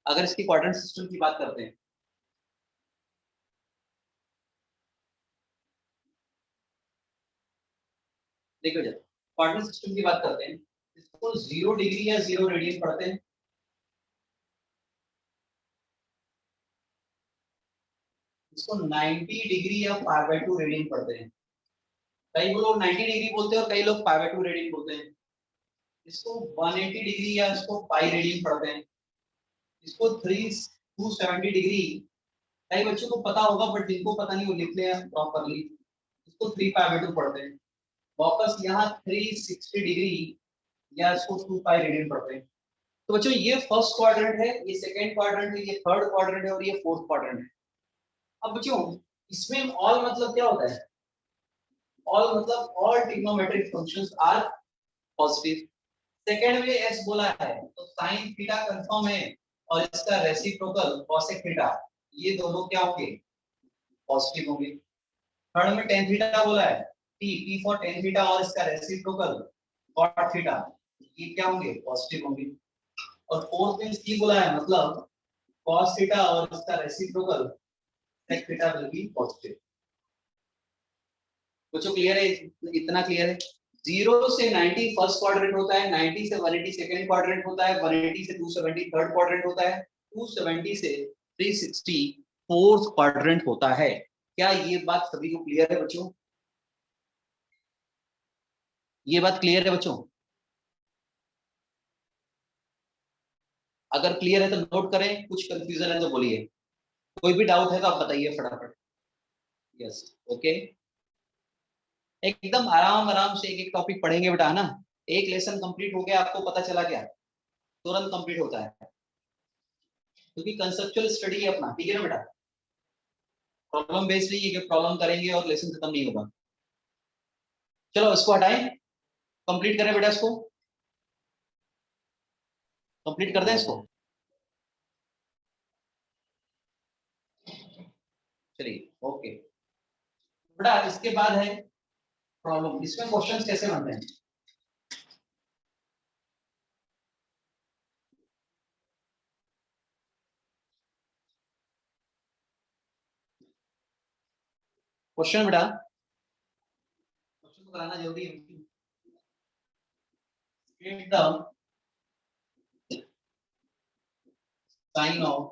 अगर इसकी क्वाड्रेंट सिस्टम की बात करते हैं, देखो जब क्वाड्रेंट सिस्टम की बात करते हैं, इसको 0 डिग्री या 0 रेडियन पढ़ते हैं, इसको 90 डिग्री या π/2 रेडियन पढ़ते हैं। कई लोग 90 डिग्री बोलते हैं और कई लोग π/2 रेडियन बोलते हैं। इसको 180 डिग्री या इसको पाई रेडियन पढ़ते हैं। इसको 270 डिग्री, कई बच्चों को पता होगा बट जिनको पता नहीं वो लिख ले प्रॉपरली, इसको 3π/2 पढ़ते हैं। वापस यहाँ 360 डिग्री या इसको 2 पाई रेडियन पढ़ते हैं। तो बच्चों ये फर्स्ट क्वाड्रेंट है, ये सेकंड क्वाड्रेंट है, ये थर्ड क्वाड्रेंट है और ये फोर्थ क्वाड्रेंट है। अब बच्चों इसमें ऑल मतलब क्या होता है? ऑल मतलब all trigonometric functions are positive. Second में एस बोला है तो साइन थीटा कंफर्म है और इसका रेसिप्रोकल कॉसेक थीटा, ये दोनों क्या होंगे? पॉजिटिव होंगे। थर्ड में टेन थीटा बोला है, टी फॉर टेन थीटा और इसका रेसिप्रोकल कॉट थीटा, ये क्या होंगे? पॉजिटिव होंगे। और फोर्थ में सी बोला है मतलब कॉस थीटा और इसका reciprocal sec theta will be positive. कुछ क्लियर है? इतना क्लियर है? 0 से 90 फर्स्ट क्वाड्रेंट होता है, 90 से 180 सेकंड क्वाड्रेंट होता है, 180 से 270 थर्ड क्वाड्रेंट होता है, 270 से 360 फोर्थ क्वाड्रेंट होता है। क्या ये बात सभी को क्लियर है बच्चों? ये बात क्लियर है बच्चों? अगर क्लियर है तो नोट करें, कुछ कंफ्यूजन है तो बोलिए, कोई भी डाउट है तो आप बताइए फटाफट। Yes, okay. एकदम आराम आराम से एक एक टॉपिक पढ़ेंगे बेटा, है ना। एक लेसन कंप्लीट हो गया, आपको पता चला क्या, तुरंत कंप्लीट होता है, क्योंकि कंसेप्चुअल स्टडी है अपना, ठीक है ना बेटा। प्रॉब्लम बेस्ड नहीं है कि प्रॉब्लम करेंगे और लेसन खत्म नहीं होगा। चलो इसको हटाएं, कंप्लीट करें बेटा, इसको कंप्लीट कर दें इसको। चलिए ओके बेटा, इसके बाद है प्रॉब्लम। इसमें क्वेश्चंस कैसे बनते हैं, क्वेश्चन बेटा, क्वेश्चन कराना जरूरी है। State the sign of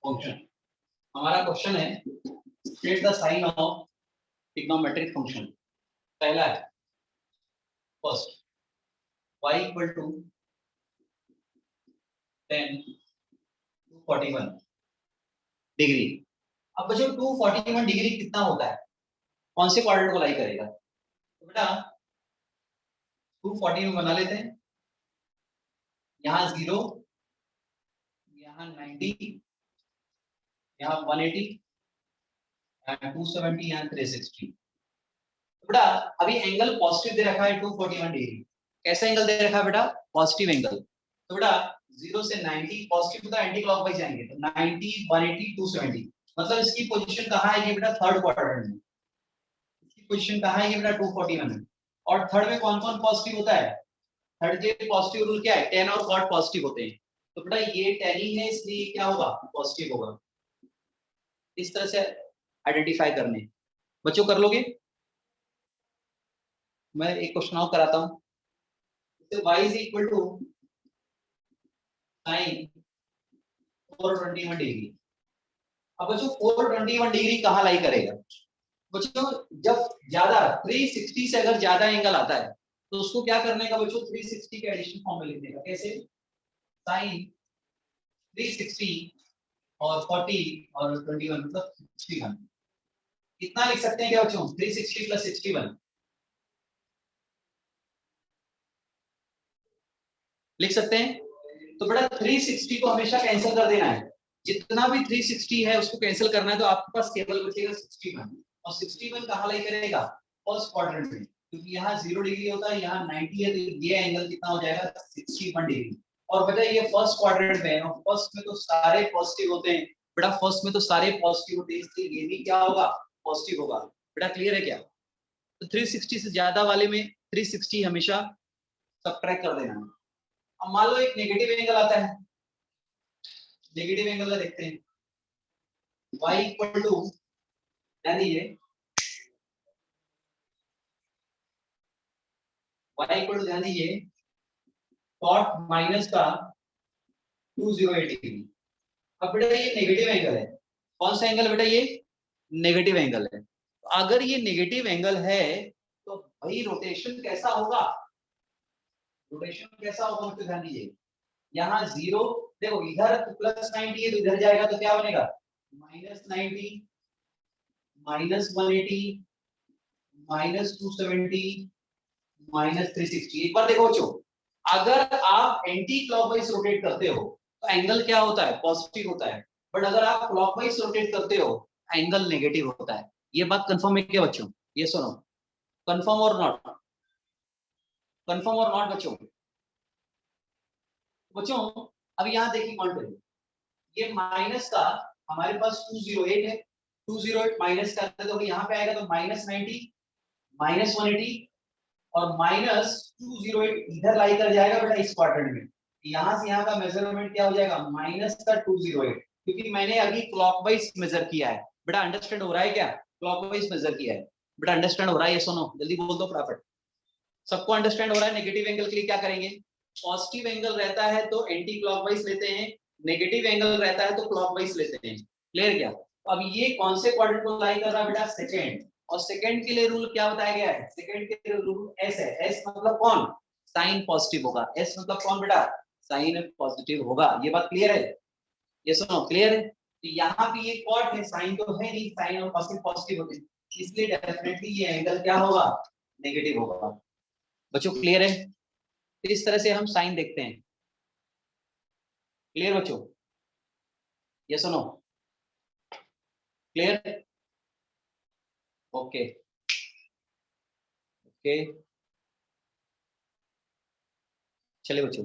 function। हमारा क्वेश्चन है state the sign of trigonometric function. पहला है first y equal to 10 241 degree. अब बच्चों 241 डिग्री कितना होता है, कौन से क्वाड्रेंट को लाई करेगा, तो बेटा 240 में बना लेते हैं, यहाँ 0, यहाँ 90, यहाँ 180, यहाँ 270, यहाँ 360। तो बेटा अभी एंगल पॉजिटिव दे रखा है 241 डिग्री। कैसा एंगल दे रखा है बेटा, पॉजिटिव एंगल। तो बेटा 0 से 90 पॉजिटिव तो एंटी क्लॉकवाइज जाएंगे, तो 90 180 270, मतलब इसकी पोजीशन कहाँ आएगी बेटा, थर्ड क्वाड्रेंट में। इसकी पोजीशन कहाँ आएगी बेटा, 241 में। और थर्ड में कौन कौन पॉजिटिव होता है, थर्ड के पॉजिटिव रूल क्या है, tan और cot पॉजिटिव होते हैं। तो बेटा ये tan ही है, इसलिए क्या होगा, पॉजिटिव होगा। इस तरह से आइडेंटिफाई करने, बच्चों कर लोगे। मैं एक क्वेश्चन और कराता हूँ, y is equal to sin 421 degree. अब बच्चों 421 डिग्री कहाँ लाई करेगा, बच्चों जब ज्यादा 360 से अगर ज्यादा एंगल आता है तो उसको क्या करने का बच्चों, 360 के एडिशन फॉर्म में लिखने का। कैसे, साइन 360 और 40 और 21 मतलब 61। कितना लिख सकते हैं क्या बच्चों, 360 प्लस 61 लिख सकते हैं। तो बेटा 360 को हमेशा कैंसिल कर देना है, जितना भी 360 है उसको कैंसिल करना है, तो आपके पास केवल बचेगा 61। और 61 कहाँ लाई करेगा, फर्स्ट क्वाड्रेंट में, क्योंकि यहाँ 0 डिग्री होता है, यहाँ 90 है, तो ये एंगल कितना हो जाएगा, 61 डिग्री। और बेटा ये फर्स्ट क्वाड्रेंट में है, और फर्स्ट में तो सारे पॉजिटिव होते हैं बेटा, फर्स्ट में तो सारे पॉजिटिव होते हैं, इसलिए ये भी क्या होगा, पॉजिटिव होगा। बेटा क्लियर है क्या, तो 360 से ज्यादा वाले में 360 हमेशा सबट्रैक्ट कर देना है। अब मान लो एक नेगेटिव एंगल आता है, नेगेटिव एंगल का देखते हैं, y इक्वल टू ध्यान दीजिए, y इक्वल टू ध्यान दीजिए cot माइनस का 208 डिग्री। अब बेटा ये नेगेटिव एंगल है, कौन सा एंगल बेटा, ये नेगेटिव एंगल है। तो अगर ये नेगेटिव एंगल है तो भाई रोटेशन कैसा होगा, रोटेशन कैसा होगा मुझे ध्यान दीजिए, यहाँ 0, देखो इधर प्लस 90 है तो इधर जाएगा तो क्या बनेगा, माइनस 90, माइनस 180, माइनस 270, माइनस 360। एक बार देखो बच्चों, अगर आप एंटी क्लॉकवाइज रोटेट करते हो तो एंगल क्या होता है, पॉजिटिव होता है, बट अगर आप क्लॉकवाइज रोटेट करते हो एंगल नेगेटिव होता है। ये बात कंफर्म है क्या बच्चों, ये सुनो, कंफर्म और नॉट, कंफर्म और नॉट बच्चों। बच्चों अब यहाँ देखिए कौन करें, ये माइनस का हमारे पास 208 है, 208 माइनस का तो यहाँ पे आएगा तो माइनस 90, माइनस 180 और माइनस 208 इधर लाई कर जाएगा बेटा इस क्वाड्रेंट में। यहाँ से यहाँ का मेजरमेंट क्या हो जाएगा, माइनस का 208, क्योंकि मैंने अभी क्लॉकवाइज मेजर किया है। बेटा अंडरस्टैंड हो रहा है क्या, क्लॉकवाइज मेजर किया है बेटा, अंडरस्टैंड हो रहा है, ये सुनो जल्दी बोल दो फटाफट, सबको अंडरस्टैंड हो रहा है। नेगेटिव एंगल के लिए क्या करेंगे, पॉजिटिव एंगल रहता है तो एंटी क्लॉकवाइज लेते हैं, नेगेटिव एंगल रहता है तो क्लॉकवाइज लेते हैं। क्लियर क्या, अब ये कौन से क्वाड्रेंट को लाई कर रहा है बेटा, सेकंड। और सेकंड के लिए रूल क्या बताया गया है, सेकंड के लिए रूल एस है, एस मतलब कौन, साइन पॉजिटिव होगा, एस मतलब कौन बेटा, साइन पॉजिटिव होगा। ये बात क्लियर है? ये सुनो क्लियर है? तो यहाँ पे ये कॉट है, साइन तो है नहीं, साइन और पॉजिटिव पॉजिटिव होते हैं, इसलिए डेफिनेटली ये एंगल क्या होगा? नेगेटिव होगा। बच्चों क्लियर है? तो इस तरह से हम साइन देखते हैं। क्लियर बच्चों? ये सुनो क्लियर? ओके ओके चलिए बच्चों,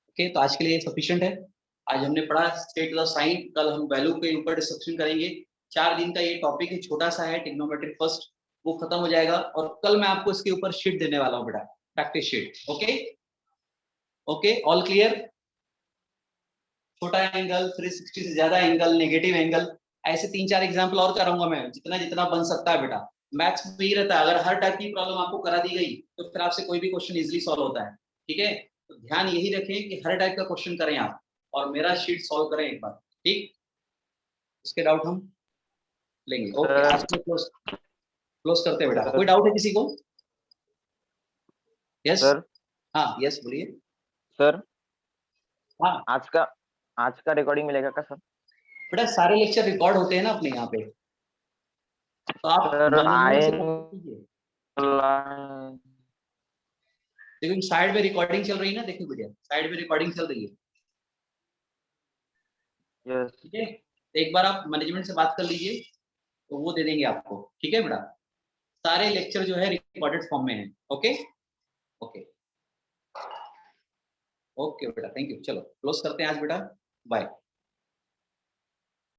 ओके तो आज के लिए सफिशिएंट है। आज हमने पढ़ा स्टेट द साइन, कल हम वैल्यू के ऊपर डिस्कशन करेंगे। 4 दिन का ये टॉपिक है, छोटा सा है, ट्रिग्नोमेट्री फर्स्ट, वो खत्म हो जाएगा और कल मैं आपको इसके ऊपर शीट देने वाला हूँ बेटा, practice sheet. Okay okay all clear? छोटा एंगल, 360 से ज्यादा एंगल, नेगेटिव एंगल, ऐसे 3-4 एग्जाम्पल और कराऊंगा मैं, जितना जितना बन सकता है बेटा। मैथ्स में ही रहता है, अगर हर टाइप की प्रॉब्लम आपको करा दी गई तो फिर आपसे कोई भी क्वेश्चन इजीली सॉल्व होता है। ठीक है, तो ध्यान यही रखें कि हर टाइप का क्वेश्चन करें आप और मेरा शीट सॉल्व करें एक बार। ठीक, उसके डाउट हम लेंगे। ओके आज के क्लोज करते हैं बेटा। कोई डाउट है किसी को? यस सर हाँ यस बोलिए। सर हाँ आज का रिकॉर्डिंग मिलेगा क्या सर? बेटा सारे लेक्चर रिकॉर्ड होते हैं ना अपने यहाँ पे, तो आप सर मैनेजमेंट से आए बात कीजिए। देखो साइड में रिकॉर्डिंग चल रही है ना, देखिए बढ़िया साइड में रिकॉर्डिंग चल रही है। यस ठीक है, तो एक बार आप मैनेजमेंट से बात कर लीजिए तो वो दे देंगे आपको। ठीक है बेटा, सारे लेक्चर जो है रिकॉर्डेड फॉर्म में है। ओके ओके ओके बेटा, थैंक यू। चलो क्लोज करते हैं आज बेटा, बाय।